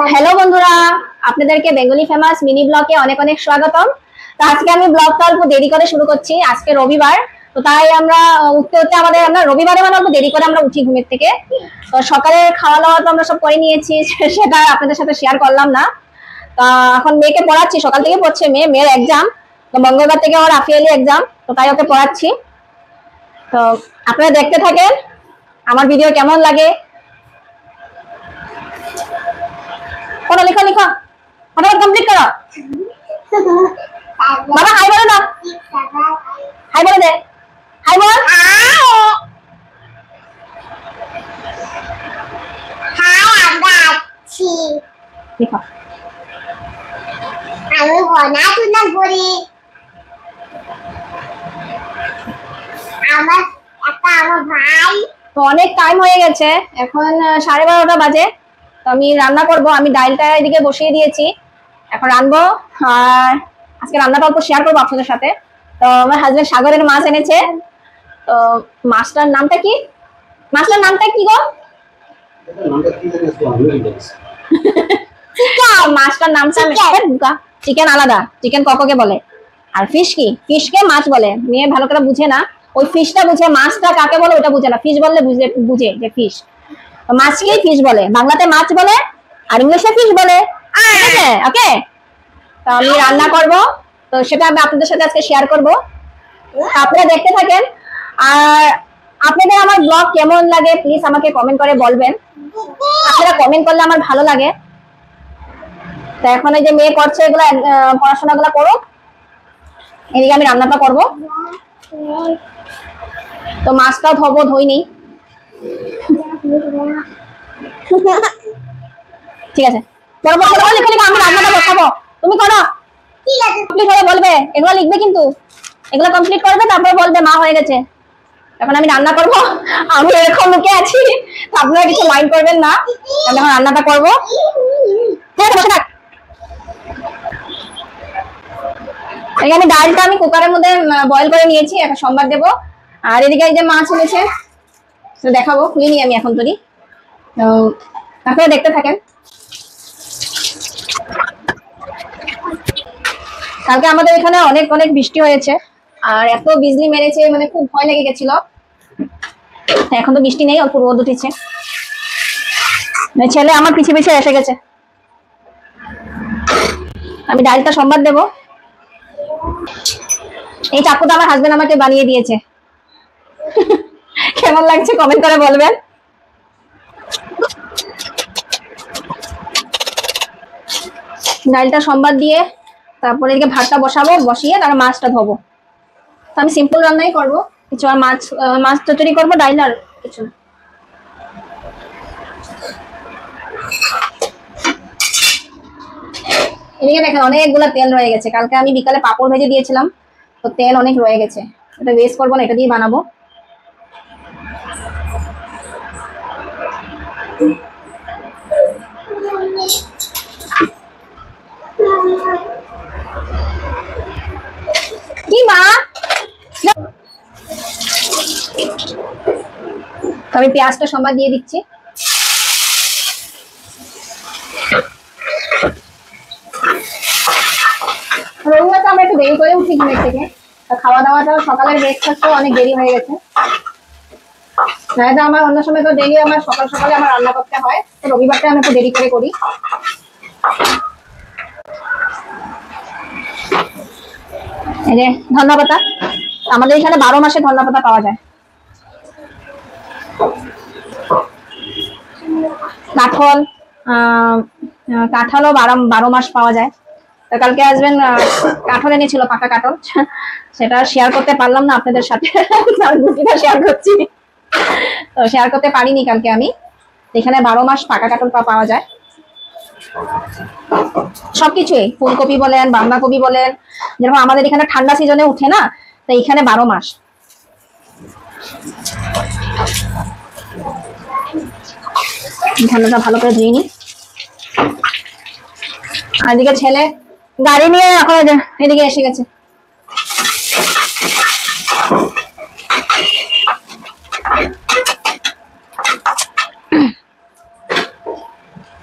Hello বন্ধুরা, আপনাদেরকে Bengali famous mini ব্লগে অনেক অনেক স্বাগতম। তো আজকে আমি ব্লগটা অল্প দেরি করে শুরু করছি। আজকে রবিবার, তো তাই আমরা উঠতে উঠতে আমরা রবিবারে অল্প দেরি করে আমরা উঠি ঘুমের থেকে। তো সকালে খাওয়া দাওয়া তো আমরা সব করে নিয়েছি, সেটা আপনাদের সাথে শেয়ার করলাম না। তা এখন মেয়েকে পড়াচ্ছি, সকাল থেকে পড়ছে মেয়ের এক্সাম। তো মঙ্গলবার থেকে আমার হাফ ইয়ারলি এক্সাম, তো তাই ওকে পড়াচ্ছি। তো আপনারা দেখতে থাকেন আমার ভিডিও কেমন লাগে। পড়ো, লিখো লিখো, ফটাফট কমপ্লিট করো। বাবা হাই বলো না, হাই বলে দে, হাই বল। লিখো। আমি পড়াশোনা করি। আমার ভাই। তো অনেক টাইম হয়ে গেছে, এখন 12:30 বাজে। তো আমি রান্না করব, আমি ডালটা এদিকে বসিয়ে দিয়েছি, এখন রান্নবো। আর আজকে রান্নাটা অল্প শেয়ার করবো আপনাদের সাথে। তো আমার হাজবেন্ড সাগরের মাছ এনেছে। তো মাছটার নামটা কি? মাছটার নামটা কি গো? মাছটার নামটা চিকেন। আলাদা চিকেন কককে বলে, আর ফিশ কি? ফিশকে মাছ বলে। মেয়ে ভালো করে বুঝে না, ওই ফিশটা বুঝে, মাছটা কাকে বলে ওটা বুঝে না। ফিশ বললে বুঝে যে ফিশ, মাছকেই ফিশ বলে, বাংলাতে মাছ বলে আর ইংলিশে ফিশ বলে। ওকে, তো আমি রান্না করব, তো সেটা আমি আপনাদের সাথে আজকে শেয়ার করব। আপনারা দেখতে থাকেন। আর আপনাদের আমার ব্লগ কেমন লাগে প্লিজ আমাকে কমেন্ট করে বলবেন। আপনারা কমেন্ট করলে আমার ভালো লাগে। তো এখন এই যে মেয়ে করছে এগুলা, পড়াশোনা গুলা করুক, এদিকে আমি রান্নাটা করব। তো মাছটাও ধুইনি। ঠিক আছে, আমি রান্নাটা বসাবো, তুমি করো। ঠিক আছে, কমপ্লিট হয়ে বলবে, এগুলো লিখবে কিন্তু, এগুলো কমপ্লিট করবে তারপরে বলবে মা হয়ে গেছে। এখন আমি রান্না করব, আমি এরকম মুখে আছি, আপনারা কিছু মাইন্ড করবেন না। আমি এখন রান্নাটা করবো। আমি ডালটা আমি কুকারের মধ্যে বয়েল করে নিয়েছি, এখন সম্বার দেবো। আর এদিকে এই যে মাছ এনেছে, দেখাবো, খুলিনি আমি এখন তৈরি। তো আপনারা দেখতে থাকেন। কালকে আমাদের এখানে অনেক অনেক বৃষ্টি হয়েছে, আর এত বিজলি মেরেছে, মানে খুব ভয় লেগে গেছিল। এখন তো বৃষ্টি নেই, অল্প রোদ উঠেছে। ছেলে আমার পিছে পিছে এসে গেছে। আমি ডালটা সম্বাদ দেবো। এই চাকুটা আমার হাজবেন্ড আমাকে বানিয়ে দিয়েছে। কেমন লাগছে কমেন্ট করে বলবেন। ডালটা সম্বাদ দিয়ে তারপরে এদিকে ভাতটা বসাবো, বসিয়ে তারপর মাছটা ধোবো। তো আমি সিম্পল রান্নাই করবো, কিছু আর মাছ চচড়ি করবো, ডাল আর কিছু না। এদিকে দেখেন অনেকগুলো তেল রয়ে গেছে, কালকে আমি বিকালে পাপড় ভেজে দিয়েছিলাম, তো তেল অনেক রয়ে গেছে। এটা ওয়েস্ট করবো না, এটা দিয়ে বানাবো। কি মা, আমি পেঁয়াজটা সম্বাদ দিয়ে দিচ্ছি। রবিবার তো আমরা একটু দেরি করে উঠি ঘুমের থেকে, খাওয়া দাওয়াটা সকালের ব্রেকফাস্টও অনেক দেরি হয়ে গেছে। তো আমার অন্য সময় তো দেরি, আমার সকাল সকালে আমার রান্না করতে হয়, তো রবিবারটা আমি একটু দেরি করে করি। এই যে ধনিয়া পাতা, আমাদের এখানে 12 মাসে ধনিয়া পাতা পাওয়া যায়। কাঁঠালও 12 মাস পাওয়া যায়। তো কালকে আসবেন, কাঁঠাল এনেছিল, পাকা কাঁঠাল, সেটা শেয়ার করতে পারলাম না আপনাদের সাথে, শেয়ার করছি। তো শেয়ার করতে পারিনি কালকে আমি। এখানে 12 মাস পাকা কাঁঠাল পাওয়া যায়, সবকিছুই, ফুলকপি বলেন, বাঁধাকপি বলেন, যেরকম আমাদের এখানে ঠান্ডা সিজনে উঠে না, তো এখানে 12 মাস। ঠান্ডাটা ভালো করে ধুয়ে নি। আর এদিকে ছেলে গাড়ি নিয়ে এখন এদিকে এসে গেছে।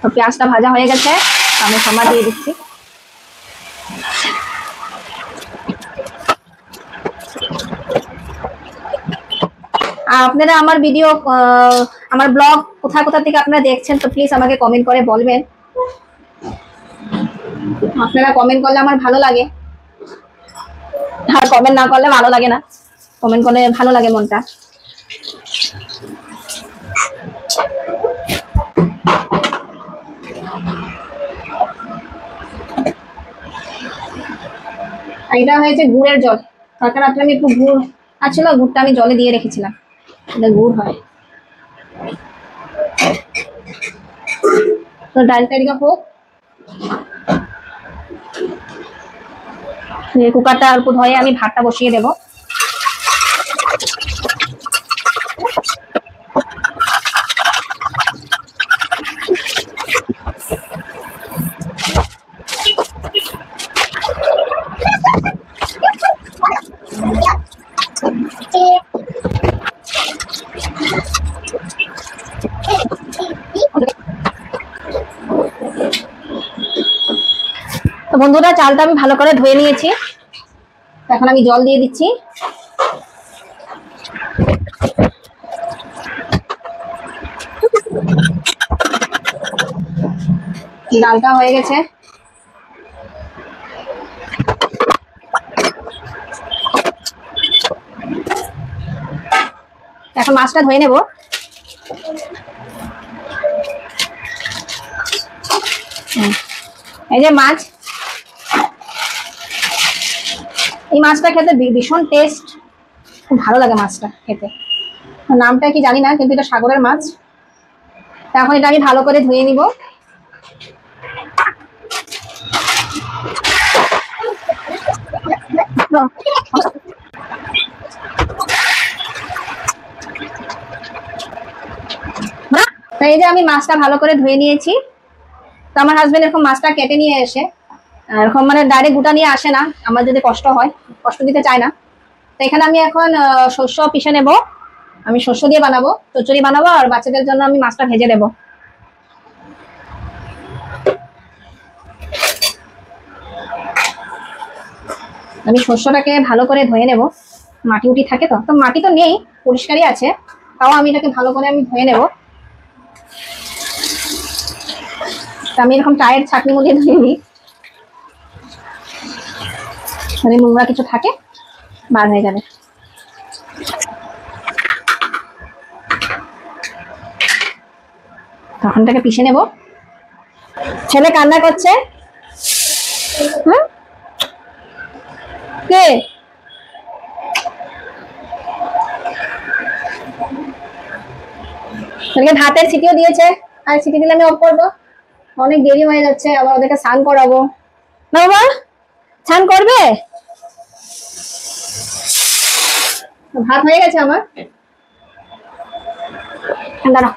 তো তো পেঁয়াজটা ভাজা হয়ে গেছে, আমি সম্বাদ দিয়ে দিচ্ছি। আর আপনারা আমার ভিডিও, আমার ব্লগ কোথা কোথা থেকে আপনারা দেখছেন, তো প্লিজ আমাকে কমেন্ট করে বলবেন। আপনারা কমেন্ট করলে আমার ভালো লাগে, আর কমেন্ট না করলে ভালো লাগে না। কমেন্ট করলে ভালো লাগে মনটা। এটা হয়েছে গুড়ের জল। কালকে রাত্রে আমি একটু গুড় আছিল, গুড়টা আমি জলে দিয়ে রেখেছিলাম, এটা গুড় হয়। তো ডাল তড়কা হোক, কুকারটা অল্প ধুয়ে আমি ভাতটা বসিয়ে দেবো। তো বন্ধুরা, চালটা আমি ভালো করে ধুয়ে নিয়েছি, এখন আমি জল দিয়ে দিচ্ছি। ডালটা হয়ে গেছে, এখন মাছটা ধুয়ে নেব। এই যে মাছ, এই মাছটা খেতে ভীষণ টেস্ট, খুব ভালো লাগে মাছটা খেতে। নামটা কি জানি না, কিন্তু এটা সাগরের মাছ। এখন এটা আমি ভালো করে ধুয়ে নিব। এই যে আমি মাছটা ভালো করে ধুয়ে নিয়েছি। তো আমার হাজবেন্ড এরকম মাছটা কেটে নিয়ে এসে এরকম মানে ডাইরেক্ট গোটা নিয়ে আসে না, আমার যদি কষ্ট হয়, কষ্ট দিতে চায় না। তো এখানে আমি এখন শস্য পিষে নেব। আমি শস্য দিয়ে বানাবো, চচ্চড়ি বানাবো, আর বাচ্চাদের জন্য আমি মাছটা ভেজে দেব। আমি শস্যটাকে ভালো করে ধুয়ে নেব, মাটি উটি থাকে তো, তো মাটি তো নেই, পরিষ্কারই আছে, তাও আমি এটাকে ভালো করে আমি ধুয়ে নেব। আমি এরকম চায়ের ছাঁকনি মুড়িয়ে ধুয়ে নিই, মানে নোংরা কিছু থাকে বার হয়ে যাবে। তখন তাকে পিষে নেব। ছেলে কান্না করছে, কে? ভাতের সিটিও দিয়েছে, আর সিটি দিলে আমি অফ করবো, অনেক দেরি হয়ে যাচ্ছে, আবার ওদেরকে স্নান করাবো। না বাবা, স্নান করবে? ভাত হয়ে গেছে আমার, দাঁড়াও।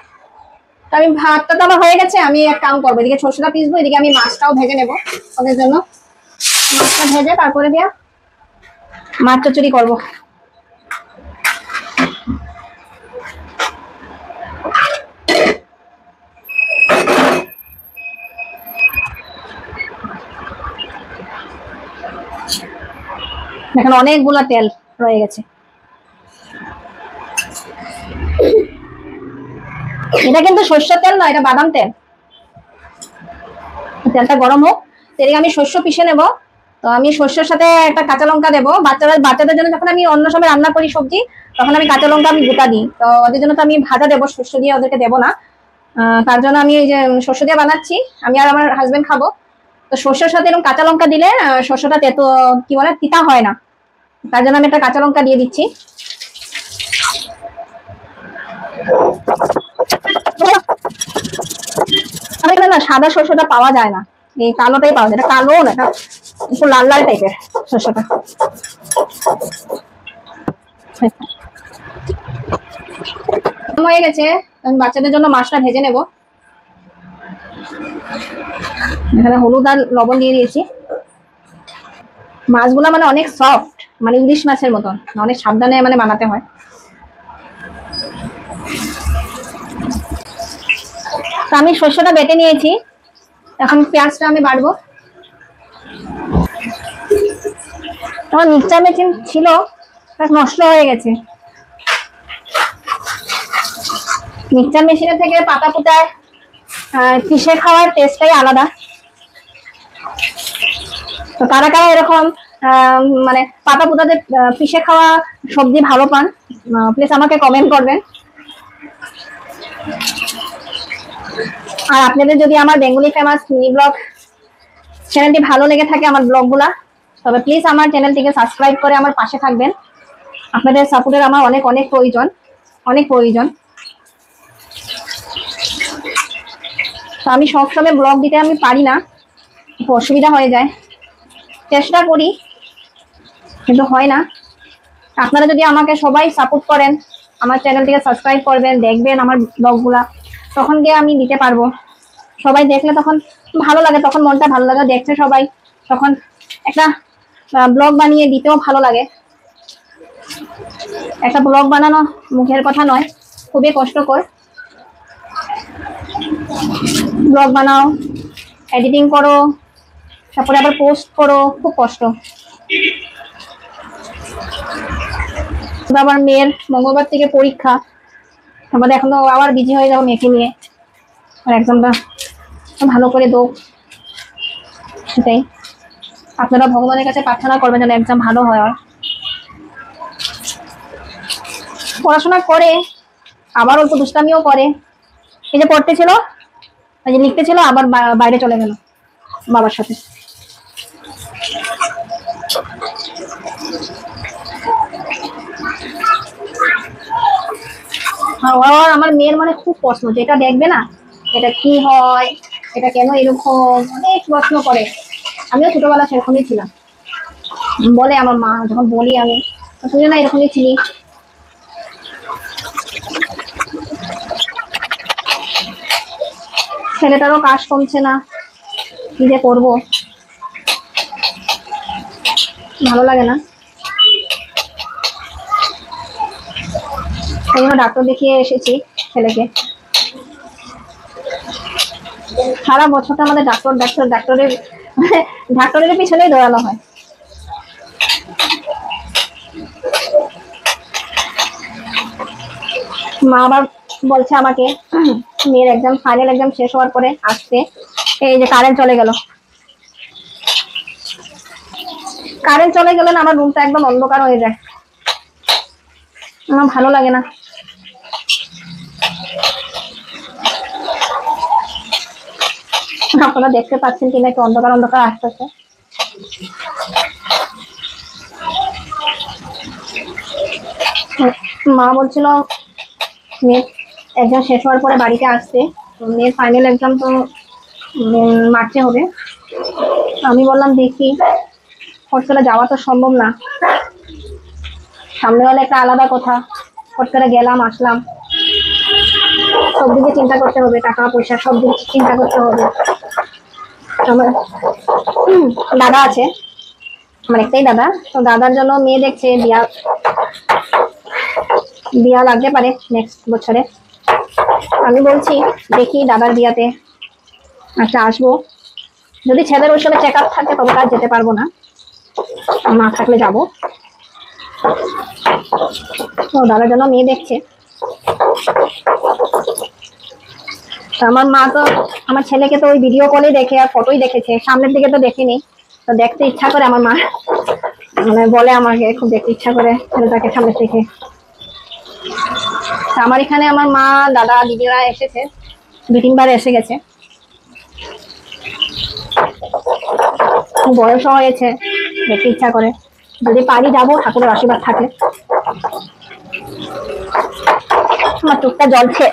তো আমি ভাতটা তো আমার হয়ে গেছে, আমি এক কাম করবো, এদিকে সরষেটা পিসবো, এদিকে আমি মাছটাও ভেজে নেবো ওদের জন্য। মাছটা ভেজে তারপরে দিয়া মাছ চচ্চড়ি করবো। এখানে অনেকগুলা তেল রয়ে গেছে। এটা কিন্তু সরষের তেল না, এটা বাদাম তেল। তেলটা গরম হোক, এদিকে আমি শস্য পিষে নেব। তো আমি শস্যের সাথে একটা কাঁচা লঙ্কা দেবো। বাচ্চাদের জন্য যখন আমি অন্য সময় রান্না করি সবজি, তখন আমি কাঁচা লঙ্কা আমি গোটা দিই। তো ওদের জন্য তো আমি ভাজা দেবো, শস্য দিয়ে ওদেরকে দেবো না। তার জন্য আমি এই যে শস্য দিয়ে বানাচ্ছি, আমি আর আমার হাজবেন্ড খাবো। তো শস্যের সাথে এরকম কাঁচা লঙ্কা দিলে শস্যটা তেতো কি বলে তিতা হয় না, তার জন্য আমি একটা কাঁচা লঙ্কা দিয়ে দিচ্ছি। এখানে না সাদা শস্যটা পাওয়া যায় না, এই কালোটাই পাওয়া যায়। এটা কালো না, এটা একটু লাল লাল টাইপের শস্যটা। হয়ে গেছে, আমি বাচ্চাদের জন্য মাছটা ভেজে নেব। এখানে হলুদ আর লবণ দিয়ে দিয়েছি। মাছগুলো মানে অনেক সফট, মানে ইলিশ মাছের মতন, অনেক সাবধানে মানে বানাতে হয়। তো আমি শস্যটা বেটে নিয়েছি, এখন পেঁয়াজটা আমি বাড়বো। আমার মিক্সচার মেশিন ছিল, নষ্ট হয়ে গেছে। মিক্সচার মেশিনের থেকে পাতা পুতায় পিষে খাওয়ার টেস্টটাই আলাদা। তো কারা কারা এরকম মানে পাতা পুতাতে পিষে খাওয়া সবজি ভালো পান, প্লিজ আমাকে কমেন্ট করবেন। আর আপনাদের যদি আমার বেঙ্গলি ফেমাস মিনি ব্লগ চ্যানেলটি ভালো লেগে থাকে, আমার ব্লগগুলা, তবে প্লিজ আমার চ্যানেলটিকে সাবস্ক্রাইব করে আমার পাশে থাকবেন। আপনাদের সাপোর্টের আমার অনেক অনেক প্রয়োজন, অনেক প্রয়োজন। তো আমি সবসময় ব্লগ দিতে আমি পারি না, অসুবিধা হয়ে যায়, চেষ্টা করি কিন্তু হয় না। আপনারা যদি আমাকে সবাই সাপোর্ট করেন, আমার চ্যানেলটিকে সাবস্ক্রাইব করবেন, দেখবেন আমার ব্লগগুলা, তখন গিয়ে আমি দিতে পারবো। সবাই দেখলে তখন ভালো লাগে, তখন মনটা ভালো লাগে, দেখছে সবাই, তখন একটা ব্লগ বানিয়ে দিতেও ভালো লাগে। একটা ব্লগ বানানো মুখের কথা নয়, খুবই কষ্টকর। ব্লগ বানাও, এডিটিং করো, তারপরে আবার পোস্ট করো, খুব কষ্ট। আবার মেয়ের মঙ্গলবার থেকে পরীক্ষা, আমাদের এখন তো আবার বিজি হয়ে যাবো মেয়েকে নিয়ে। আর এক্সামটা ভালো করে দো, সেটাই। আপনারা ভগবানের কাছে প্রার্থনা করবেন যেন এক্সাম ভালো হয়। আর পড়াশোনা করে, আবার অল্প দুষ্টামিও করে। এই যে পড়তে ছিল, এই যে লিখতে ছিল, আবার বাইরে চলে গেল বাবার সাথে। আমার মেয়ের মানে খুব প্রশ্ন, যেটা দেখবে না এটা কি হয়, এটা কেন এরকম, অনেক প্রশ্ন করে। আমিও ছোটবেলা সেরকমই ছিলাম, বলে আমার মা, যখন বলি আমি, তুই না এরকমই ছিলি। ছেলেটারও কাজ কমছে না, কি যে করবো, ভালো লাগে না। এই জন্য ডাক্তার দেখিয়ে এসেছি ছেলেকে। সারা বছরটা আমাদের ডাক্তার ডাক্তার ডাক্তারের ডাক্তারের পিছনেই দৌড়ানো হয়। মা আবার বলছে আমাকে মেয়ের এক্সাম, ফাইনাল এক্সাম শেষ হওয়ার পরে আসতে। এই যে কারেন্ট চলে গেল, কারেন্ট চলে গেলে না আমার রুমটা একদম অন্ধকার হয়ে যায়, আমার ভালো লাগে না। আপনারা দেখতে পাচ্ছেন কিনা, একটু অন্ধকার অন্ধকার আসতেছে। মা বলছিল মেয়ের এক্সাম শেষ হওয়ার পরে বাড়িতে আসতে, মেয়ের ফাইনাল এক্সাম তো মার্চে হবে। আমি বললাম দেখি, হট করে যাওয়া তো সম্ভব না, সামনে হলে একটা আলাদা কথা, হট করে গেলাম আসলাম, সব দিকে চিন্তা করতে হবে, টাকা পয়সা সব দিকে চিন্তা করতে হবে। আমার দাদা আছে, আমার একটাই দাদা, তো দাদার জন্য মেয়ে দেখছে, বিয়া লাগতে পারে নেক্সট বছরে। আমি বলছি দেখি দাদার বিয়াতে আচ্ছা আসবো, যদি ছেলের ওই সময় চেক আপ থাকে তবে কাজ যেতে পারবো না, না থাকলে যাবো। তো দাদার জন্য মেয়ে দেখছে। আমার মা তো আমার ছেলেকে তো ওই ভিডিও কলে দেখে আর ফটোই দেখেছে, সামনের দিকে তো দেখিনি, তো দেখতে ইচ্ছা করে আমার মা, মানে বলে আমাকে খুব দেখতে ইচ্ছা করে ছেলেটাকে সামনে থেকে। আমার এখানে আমার মা দাদা দিদিরা এসেছে, 2-3 বার এসে গেছে, বয়স হয়েছে, দেখতে ইচ্ছা করে, যদি পারি যাবো, ঠাকুরের আশীর্বাদ থাকে। আমার চোখটা জ্বলছে।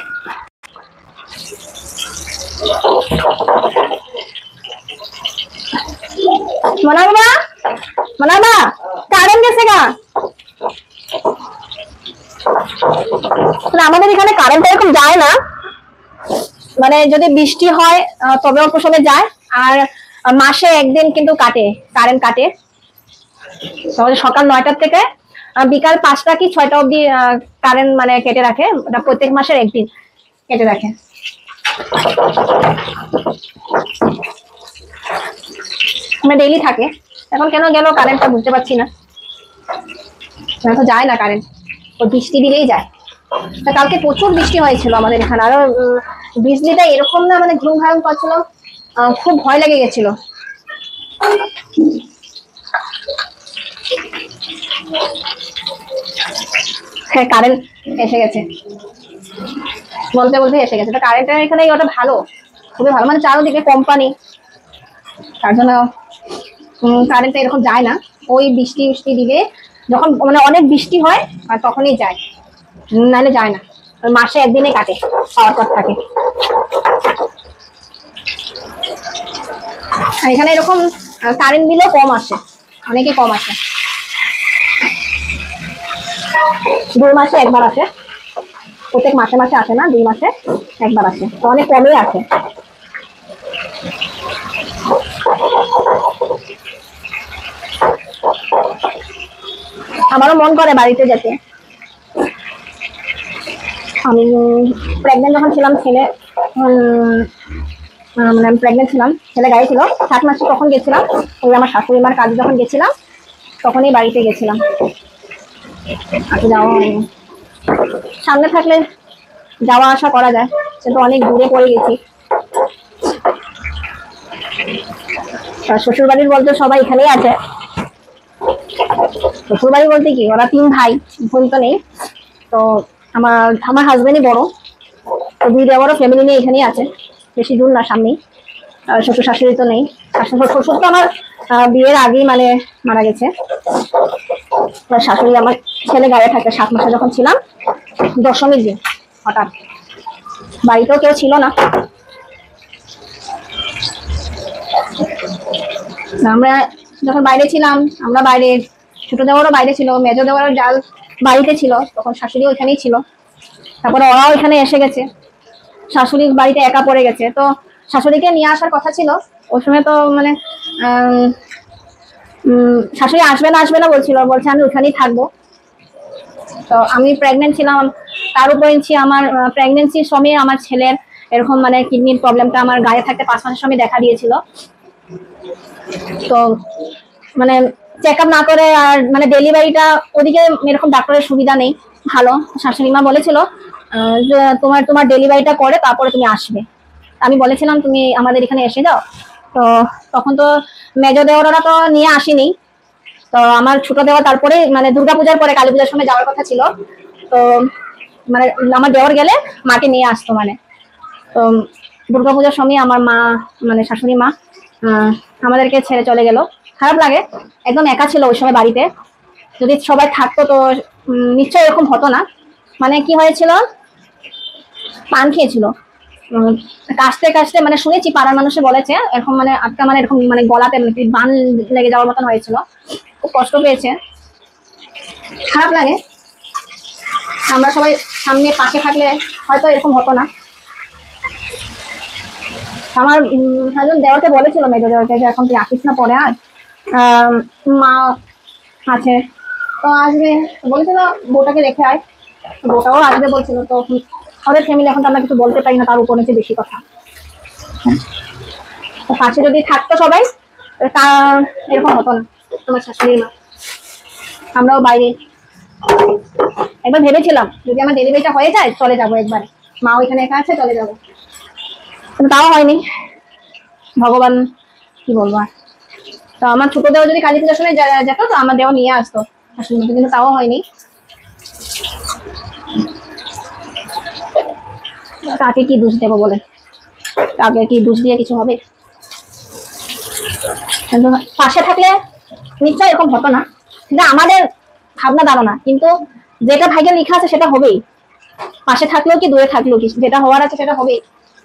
মনাবা মনাবা কারেন্ট গেছে গা। আমাদের এখানে কারেন্ট এরকম যায় না, মানে যদি বৃষ্টি হয় তবে অল্প সময় যায়, আর মাসে একদিন কিন্তু কারেন্ট কাটে। সকাল 9টা থেকে বিকাল 5টা কি 6টা অব্দি কারেন্ট মানে কেটে রাখে, ওটা প্রত্যেক মাসের একদিন কেটে রাখে। ডেইলি থাকে, এখন কেন গেল কারেন্টটা বুঝতে পারছি না, তো যায় না কারেন্ট, ওই বৃষ্টি দিলেই যায়। তা কালকে প্রচুর বৃষ্টি হয়েছিল আমাদের এখানে, আরো বিজলিটা এরকম না মানে ঘুম ঘাম করছিল, খুব ভয় লেগে গেছিল। হ্যাঁ কারেন্ট এসে গেছে, বলতে বলতে এসে গেছে। তো কারেন্টের এখানে ওটা ভালো, খুবই ভালো, মানে চারোদিকে কোম্পানি, তার জন্য কারেন্টটা এরকম যায় না। ওই বৃষ্টি বৃষ্টি দিলে যখন মানে অনেক বৃষ্টি হয় আর তখনই যায়, নাহলে যায় না। মাসে একদিনে কাটে, পাওয়ার কাট থাকে। আর এখানে এরকম কারেন্ট বিলও কম আসে, অনেকে কম আসে, 2 মাসে একবার আসে, প্রত্যেক মাসে মাসে আসে না, 2 মাসে একবার আসে, তো অনেক কমই আসে। আমারও মন করে বাড়িতে যেতে। আমি প্রেগনেন্ট যখন ছিলাম, ছেলে মানে আমি প্রেগনেন্ট ছিলাম, ছেলে গাড়ি ছিল 7 মাসে, তখন গেছিলাম। ওই আমার শাশুড়ি মার কাজে যখন গেছিলাম তখনই বাড়িতে গেছিলাম, আর যাওয়া হয়নি। সামনে থাকলে যাওয়া আসা করা যায়, কিন্তু অনেক দূরে পড়ে গেছি। শ্বশুর বাড়ির বলতে সবাই এখানেই আছে, শ্বশুর বাড়ি বলতে কি ওরা 3 ভাই, বোন তো নেই। তো আমার হাজবেন্ডই বড়, তো 2 দেওয়ারও ফ্যামিলি নিয়ে এখানেই আছে, বেশি দূর না, সামনেই। শ্বশুর শাশুড়ি তো নেই, শ্বশুর তো আমার বিয়ের আগেই মানে মারা গেছে। শাশুড়ি আমার ছেলে গায়ে থাকে 7 মাসে যখন ছিলাম, দশমীর দিন হঠাৎ, বাড়িতেও কেউ ছিল না। আমরা যখন বাইরে ছিলাম, আমরা বাইরে, ছোট দেওয়ারও বাইরে ছিল, মেজো দেওয়ারও জাল বাড়িতে ছিল, তখন শাশুড়ি ওইখানেই ছিল। তারপরে ওরাও এখানে এসে গেছে, শাশুড়ি বাড়িতে একা পড়ে গেছে। তো শাশুড়িকে নিয়ে আসার কথা ছিল, ওই সময় তো মানে শাশুড়ি আসবে না বলছিল, বলছে আমি ওখানেই থাকবো। তো আমি প্রেগনেন্ট ছিলাম, তার উপর আমার প্রেগনেন্সির সময় আমার ছেলের এরকম মানে কিডনির প্রবলেমটা আমার গায়ে থাকতে 5 মাসের সময় দেখা দিয়েছিল। তো মানে চেক আপ না করে আর মানে ডেলিভারিটা ওদিকে এরকম ডাক্তারের সুবিধা নেই ভালো। শাশুড়ি মা বলেছিল তোমার ডেলিভারিটা করে তারপরে তুমি আসবে। আমি বলেছিলাম তুমি আমাদের এখানে এসে যাও। তো তখন তো মেজো দেওয়ারা তো নিয়ে আসেনি, তো আমার ছোট দেওয়া তারপরে মানে দুর্গাপূজার পরে কালী পূজার সময় যাওয়ার কথা ছিল। তো মানে আমার দেওয়ার গেলে মাকে নিয়ে আসতো, মানে তো দুর্গাপূজার সময় আমার মা মানে শাশুড়ি মা আমাদেরকে ছেড়ে চলে গেল। খারাপ লাগে, একদম একা ছিল ওই সময় বাড়িতে, যদি সবাই থাকতো তো নিশ্চয়ই এরকম হতো না। মানে কি হয়েছিল, পান খেয়েছিল, কাশতে কাশতে মানে শুনেছি পাড়ার মানুষে বলেছে এরকম মানে আটকা মানে এরকম মানে গলাতে মানে বান লেগে যাওয়ার মতন হয়েছিল, খুব কষ্ট পেয়েছে, খারাপ লাগে। আমরা সবাই সামনে পাশে থাকলে হয়তো এরকম হতো না। আমার হাজবেন্ড দেওয়ারকে বলেছিল, মেজো দেওয়ারকে, যে এখন তুই আসিস না পরে, আর মা আছে তো আসবে, বলেছিল বউটাকে রেখে আয়, বউটাও আসবে বলছিল। তো ওদের ফ্যামিলি এখন তো আমরা কিছু বলতে পারি না, তার উপর হচ্ছে বেশি কথা। তো পাশে যদি থাকতো সবাই তা এরকম হতো না। তোমার শাশুড়ি মা, আমরাও বাইরে একবার ভেবেছিলাম যদি আমার ডেলিভারিটা হয়ে যায় চলে যাবো একবারে, মা ওইখানে একা আছে চলে যাবো, কিন্তু তাও হয়নি। ভগবান কি বলবো আর। তো আমার ছোট দেওয়া যদি কালী পূজার সময় যেত তো আমার দেওয়া নিয়ে আসতো শাশুড়ি মা, কিন্তু তাও হয়নি। কাকে কি দোষ দেবো বলে, কাকে কি দোষ দিয়ে কিছু হবে? কিন্তু পাশে থাকলে নিশ্চয় এরকম হতো না, কিন্তু আমাদের ভাবনা ধারণা, কিন্তু যেটা ভাগ্যে লেখা আছে সেটা হবেই, পাশে থাকলেও কি দূরে থাকলেও কি, যেটা হওয়ার আছে সেটা হবেই।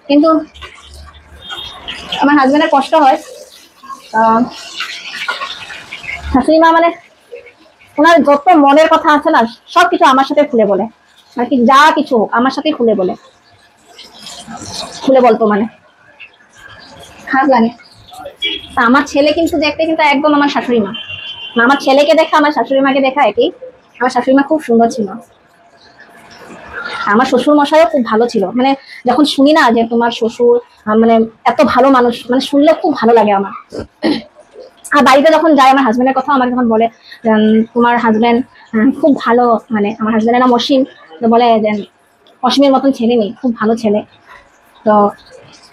কিন্তু আমার হাজবেন্ডের কষ্ট হয়। শাশুড়ি মা মানে ওনার যত মনের কথা আছে না সবকিছু আমার সাথে খুলে বলে, মানে কি যা কিছু হোক আমার সাথেই খুলে বলতো, মানে খারাপ লাগে। তা আমার ছেলে কিন্তু দেখতে কিন্তু একদম আমার শাশুড়ি মা, আমার ছেলেকে দেখা আমার শাশুড়ি মাকে দেখা একই। আমার শাশুড়ি মা খুব সুন্দর ছিল। আমার শ্বশুর মশাইও খুব ভালো ছিল, মানে যখন শুনি না যে তোমার শ্বশুর মানে এত ভালো মানুষ, মানে শুনলে খুব ভালো লাগে আমার। আর বাড়িতে যখন যাই আমার হাজবেন্ডের কথা আমাকে যখন বলে তোমার হাজবেন্ড খুব ভালো, মানে আমার হাজবেন্ডের নাম অসীম, তো বলে যে অসীমের মতন ছেলে নেই, খুব ভালো ছেলে। তো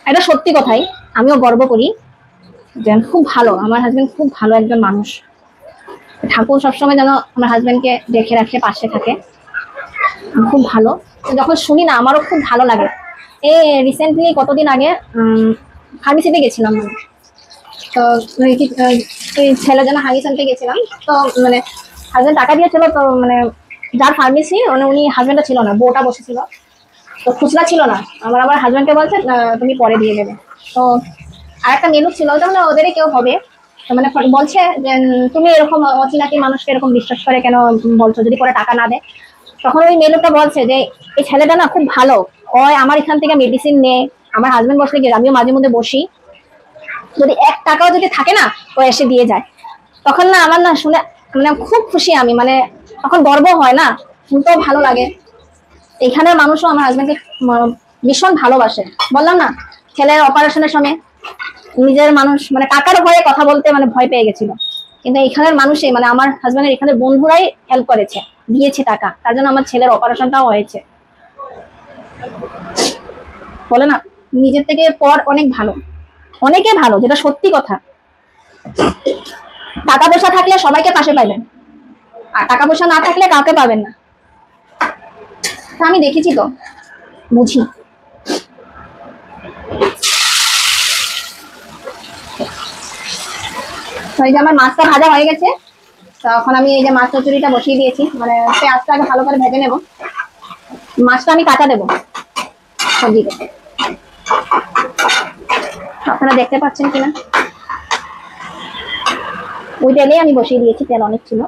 এটা সত্যি কথাই, আমিও গর্ব করি যে খুব ভালো, আমার হাজবেন্ড খুব ভালো একজন মানুষ। ঠাকুর সবসময় যেন আমার হাজবেন্ডকে দেখে রাখে, পাশে থাকে, খুব ভালো। যখন শুনি না আমারও খুব ভালো লাগে। এই রিসেন্টলি কতদিন আগে ফার্মেসিতে গেছিলাম, তো এই ছেলের জন্য হাগিস আনতে গেছিলাম। তো মানে হাজবেন্ড টাকা দিয়েছিল, তো মানে যার ফার্মেসি মানে উনি হাজবেন্ডটা ছিল না, বউটা বসেছিল, তো খুচরা ছিল না। আমার হাজবেন্ডকে বলছে তুমি পরে দিয়ে দেবে। তো আর একটা মেনু ছিল, ওটা মানে ওদেরই কেউ হবে, তো মানে বলছে যে তুমি এরকম অচিনাকি মানুষকে এরকম বিশ্বাস করে কেন বলছো, যদি পরে টাকা না দেয়। তখন ওই মেনুটা বলছে যে এই ছেলেটা না খুব ভালো, ওই আমার এখান থেকে মেডিসিন নেয়, আমার হাজবেন্ড বসলে গিয়ে আমিও মাঝে মধ্যে বসি, যদি 1 টাকাও যদি থাকে না ও এসে দিয়ে যায়। তখন না আমার না শুনে মানে খুব খুশি আমি, মানে তখন গর্ব হয় না, শুনতেও ভালো লাগে। এখানের মানুষও আমার হাজবেন্ডকে ভীষণ ভালোবাসে। বললাম না ছেলের অপারেশনের সময় নিজের মানুষ মানে টাকার ভয়ে কথা বলতে মানে ভয় পেয়ে গেছিল, কিন্তু এখানের মানুষই মানে আমার হাজবেন্ডের এখানের বন্ধুরাই হেল্প করেছে, দিয়েছে টাকা, তার জন্য আমার ছেলের অপারেশনটাও হয়েছে। বলে না নিজের থেকে পর অনেক ভালো, অনেকে ভালো, যেটা সত্যি কথা। টাকা পয়সা থাকলে সবাইকে পাশে পাবেন, আর টাকা পয়সা না থাকলে কাউকে পাবেন না। আমি দেখেছি তো, বুঝি। এই যে আমার মাছটা ভাজা হয়ে গেছে, তখন আমি এই যে মাছ চচ্চড়িটা বসিয়ে দিয়েছি, মানে পেঁয়াজটা আগে ভালো করে ভেজে নেব, মাছটা আমি কাটা দেবো সবজিতে। আপনারা দেখতে পাচ্ছেন কিনা, ওই তেলে আমি বসিয়ে দিয়েছি, তেল অনেক ছিল।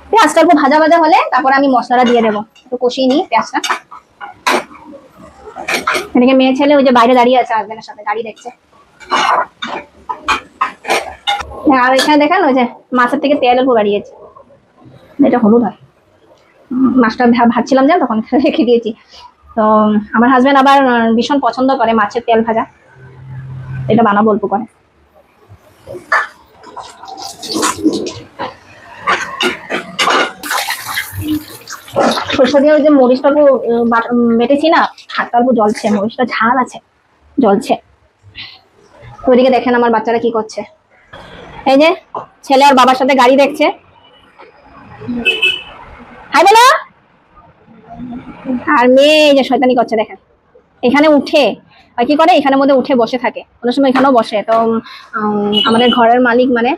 পেঁয়াজটা একটু ভাজা ভাজা হলে তারপর আমি মশলাটা দিয়ে দেবো, একটু কষিয়ে নিই পেঁয়াজটা। এদিকে মেয়ে ছেলে ওই যে বাইরে দাঁড়িয়ে আছে, হাজবেন্ডের সাথে দাঁড়িয়ে দেখছে। আর এখানে দেখেন ওই যে মাছের থেকে তেল অল্প বাড়িয়েছে, এটা হলুদ হয়। মাছটা ভাজছিলাম যে তখন রেখে দিয়েছি। তো আমার হাজবেন্ড আবার ভীষণ পছন্দ করে মাছের তেল ভাজা, এটা বানাবো অল্প করে। সরষে দিয়ে ওই যে মরিচটা বেটেছি না, হাতটা অল্প জ্বলছে, মরিচটা ঝাল আছে, জ্বলছে। ওইদিকে দেখেন আমার বাচ্চারা কি করছে, এই যে ছেলে আর বাবার সাথে গাড়ি দেখছে। হাই বলো। আর মেয়ে এই যে শয়তানি করছে দেখেন, এখানে উঠে কি করে, এখানের মধ্যে উঠে বসে থাকে, কোনো সময় এখানেও বসে। তো আমাদের ঘরের মালিক মানে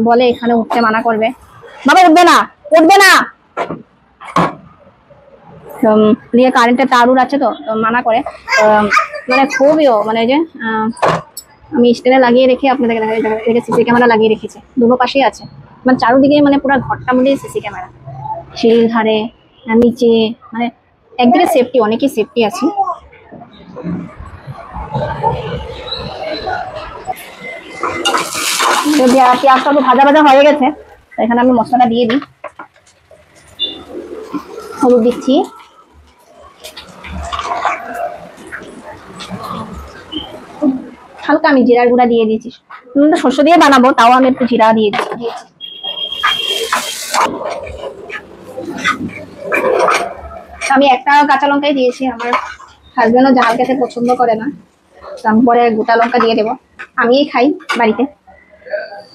বলে এখানে উঠতে মানা করবে, বাবা উঠবে না, উঠবে না। দিয়ে কারেন্টের তার আছে, তো মানা করে। মানে খুবই মানে যে আমি স্ট্যান্ডে লাগিয়ে রেখে আপনাদেরকে রেখে সিসি ক্যামেরা লাগিয়ে রেখেছি, দুটো পাশেই আছে, মানে চারুদিকে মানে পুরো ঘরটা মধ্যে সিসি ক্যামেরা, সিঁড়ির ধারে নিচে, মানে একদিকে সেফটি, অনেকই সেফটি আছে। পেঁয়াজটা তো ভাজা ভাজা হয়ে গেছে, এখানে আমি মশলাটা দিয়ে দিই। হলুদ দিচ্ছি, হালকা আমি জিরার গুঁড়া দিয়ে দিয়েছি, শস্য দিয়ে বানাবো তাও আমি একটু জিরা দিয়ে দিয়েছি। আমি একটা কাঁচা লঙ্কাই দিয়েছি, আমার হাজবেন্ডও ঝাল খেতে পছন্দ করে না, তারপরে গোটা লঙ্কা দিয়ে দেবো। আমিই খাই বাড়িতে,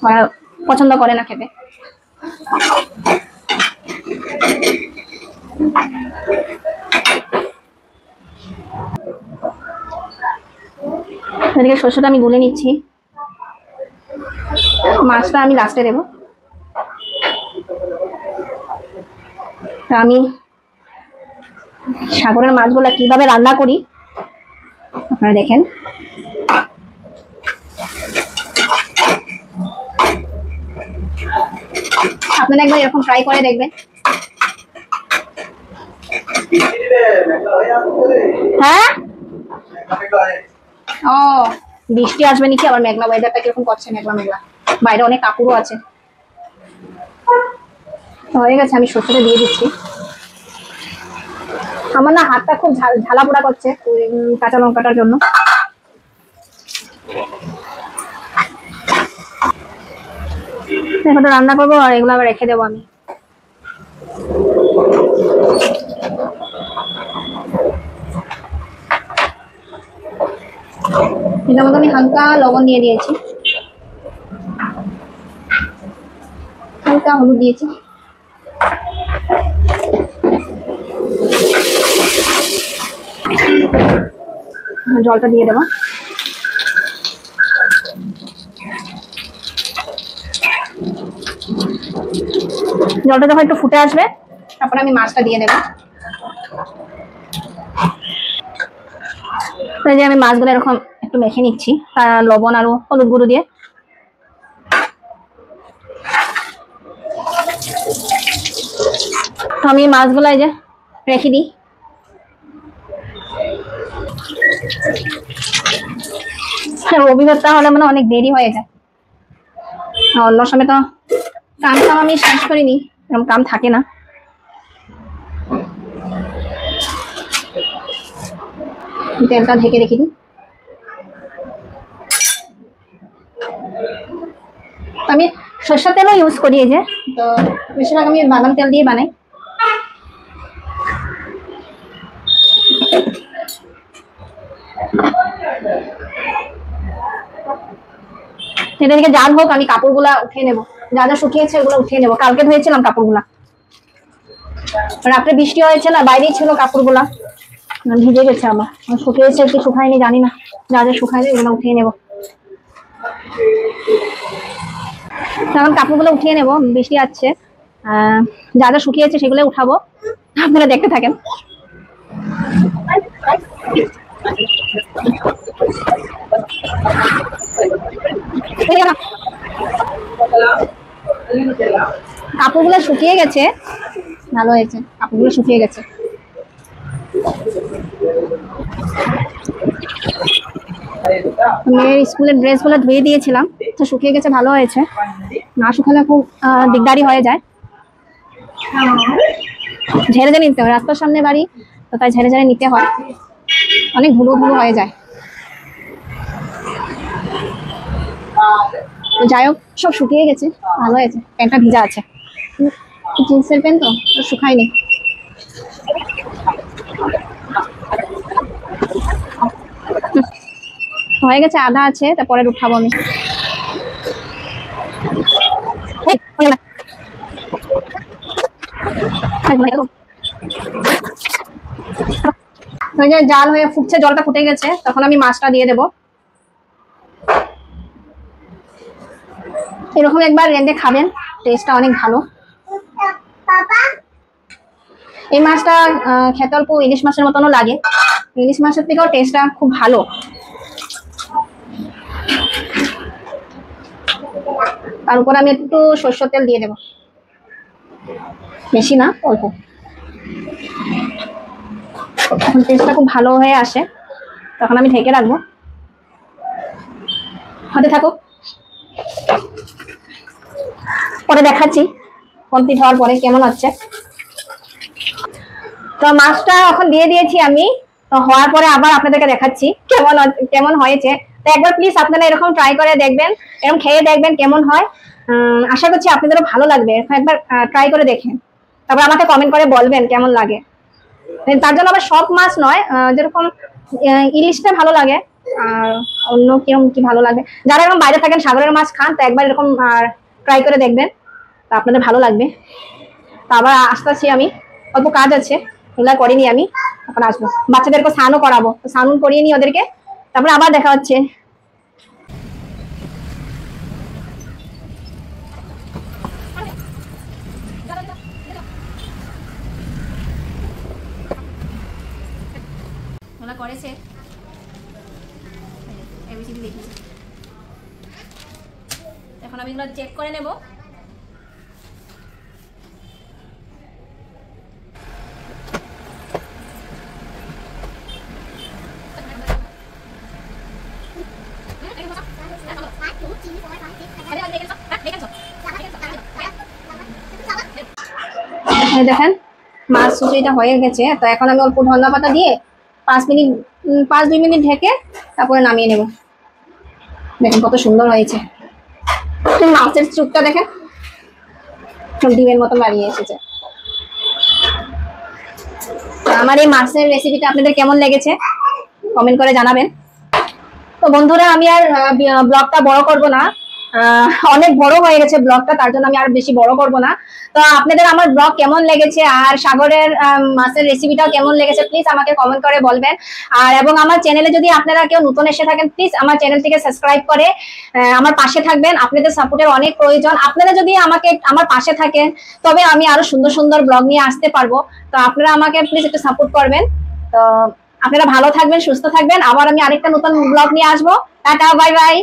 ওরা পছন্দ করে না খেতে। এদিকে শস্যটা আমি গুলে নিচ্ছি, মাছটা আমি লাস্টে দেবো। আমি সাগরের মাছগুলো কিভাবে রান্না করি আপনারা দেখেন। আপনারা একবার এরকম ট্রাই করে দেখবেন। হ্যাঁ, ও বৃষ্টি আসবে নাকি আবার, মেঘলা ওয়েদারটা কিরকম করছে, মেঘলা মেঘলা, বাইরে অনেক কাপড়ও আছে। হয়ে গেছে, আমি সর্ষেটা দিয়ে দিচ্ছি। আমার না হাতটা খুব ঝালা পোড়া করছে কাঁচা লঙ্কাটার জন্য। এখন রান্না করবো আর এগুলো আবার রেখে দেবো আমি। এটার মধ্যে আমি হালকা লবণ দিয়ে দিয়েছি, হালকা হলুদ দিয়েছি, জলটা দিয়ে দেবো। জলটা যখন একটু ফুটে আসবে তারপর আমি মাছটা দিয়ে দেবো। এই যে আমি মাছগুলো এরকম একটু মেখে নিচ্ছি লবণ আর হলুদ গুঁড়ো দিয়ে। তো আমি মাছগুলো এই যে রেখে দিই। রবিবারটা হলে মানে অনেক দেরি হয়ে যায়, অন্য সময় তো কাম আমি শেষ করিনি, এরকম কাম থাকে না। তেলটা ঢেকে রেখে দিই। আমি সরষের তেলও ইউজ করি, এই যে তো বেশিরভাগ আমি বাদাম তেল দিয়ে বানাই। সেদিকে জাল হোক, আমি কাপড়গুলা উঠিয়ে নেবো, যা যা শুকিয়েছে ওগুলো উঠিয়ে নেবো। কালকে ধুয়েছিলাম কাপড়গুলা, রাত্রে বৃষ্টি হয়েছে না, বাইরেই ছিল কাপড়গুলা, ভিজে গেছে। আমার শুকিয়েছে কি শুকায়নি জানি না, যা যা শুকায়নি এগুলো উঠিয়ে নেবো। এখন কাপড়গুলো উঠিয়ে নেবো, বৃষ্টি আসছে, যা যা শুকিয়েছে সেগুলো উঠাবো, আপনারা দেখতে থাকেন। কাপড়গুলো শুকিয়ে গেছে, ভালো হয়েছে, কাপড়গুলো শুকিয়ে গেছে। মেয়ের স্কুলের ড্রেসগুলো ধুয়ে দিয়েছিলাম, তো শুকিয়ে গেছে, ভালো হয়েছে। না শুকালে খুব দিকদারি হয়ে যায়, ঝেড়ে ঝেড়ে নিতে হয়, রাস্তার সামনে বাড়ি তো তাই ঝেড়ে ঝেড়ে নিতে হয়, অনেক ধুলো ধুলো হয়ে যায়। যাই হোক, সব শুকিয়ে গেছে, ভালো হয়েছে। প্যান্টটা ভিজা আছে, জিন্সের প্যান্ট তো শুকায়নি। হয়ে গেছে, আধা আছে, তারপরে উঠাবো আমি। জাল হয়ে ফুটছে, জলটা ফুটে গেছে, তখন আমি মাছটা দিয়ে দেবো। এরকম একবার রেঁধে খাবেন, টেস্টটা অনেক ভালো। এই মাছটা খেতে অল্প ইলিশ মাছের মতনও লাগে, ইলিশ মাছের থেকেও টেস্টটা খুব ভালো। তার উপর আমি একটু সরষের তেল দিয়ে দেবো, বেশি না, অল্প। তখন টেস্টটা খুব ভালো হয়ে আসে, তখন আমি ঢেকে রাখবো, হতে থাকুক। পরে দেখাচ্ছি কমপ্লিট হওয়ার পরে কেমন হচ্ছে। তো মাছটা এখন দিয়ে দিয়েছি আমি, তো হওয়ার পরে আবার আপনাদেরকে দেখাচ্ছি কেমন হয়েছে। তো একবার প্লিজ আপনারা এরকম ট্রাই করে দেখবেন, এরকম খেয়ে দেখবেন কেমন হয়। আশা করছি আপনাদেরও ভালো লাগবে, একবার ট্রাই করে দেখেন, তারপর আমাকে কমেন্ট করে বলবেন কেমন লাগে। তার জন্য আবার সব মাছ নয়, যেরকম ইলিশটা ভালো লাগে, আর অন্য কিরকম কি ভালো লাগে, যারা এরকম বাইরে থাকেন সাগরের মাছ খান, তো একবার এরকম ট্রাই করে দেখবেন, তা আপনাদের ভালো লাগবে। তা আবার আসতেছি আমি, অল্প কাজ আছে, এগুলা করিনি আমি, এখন আসবো। বাচ্চাদেরকে স্নানও করাবো, স্নান করিয়ে নিই ওদেরকে, তারপরে আবার দেখা হচ্ছে। করেছে এখন আমি এগুলো চেক করে নেব। এই দেখেন মাছ চুচড়িটা হয়ে গেছে। তো এখন আমি অল্প ধনিয়া পাতা দিয়ে 5-2 মিনিট ঢেকে তারপরে নামিয়ে নেব। দেখেন কত সুন্দর হয়েছে। মাছের চুপটা দেখেন ডিমের মতো বাড়িয়ে এসেছে। আমার এই মাছের রেসিপিটা আপনাদের কেমন লেগেছে কমেন্ট করে জানাবেন। তো বন্ধুরা আমি আর ব্লগটা বড় করব না, অনেক বড় হয়ে গেছে ব্লগটা, তার জন্য আমি আর বেশি বড় করব না। তো আপনাদের আমার ব্লগ কেমন লেগেছে আর সাগরের মাছের রেসিপিটাও কেমন লেগেছে প্লিজ আমাকে কমেন্ট করে বলবেন। আর এবং আমার চ্যানেলে যদি আপনারা কেউ নতুন এসে থাকেন প্লিজ আমার চ্যানেলটিকে সাবস্ক্রাইব করে আমার পাশে থাকবেন। আপনাদের সাপোর্টের অনেক প্রয়োজন। আপনারা যদি আমার পাশে থাকেন তবে আমি আরো সুন্দর সুন্দর ব্লগ নিয়ে আসতে পারবো। তো আপনারা আমাকে প্লিজ একটু সাপোর্ট করবেন। তো আপনারা ভালো থাকবেন, সুস্থ থাকবেন। আবার আমি আরেকটা নতুন ব্লগ নিয়ে আসবো। Tata, bye bye.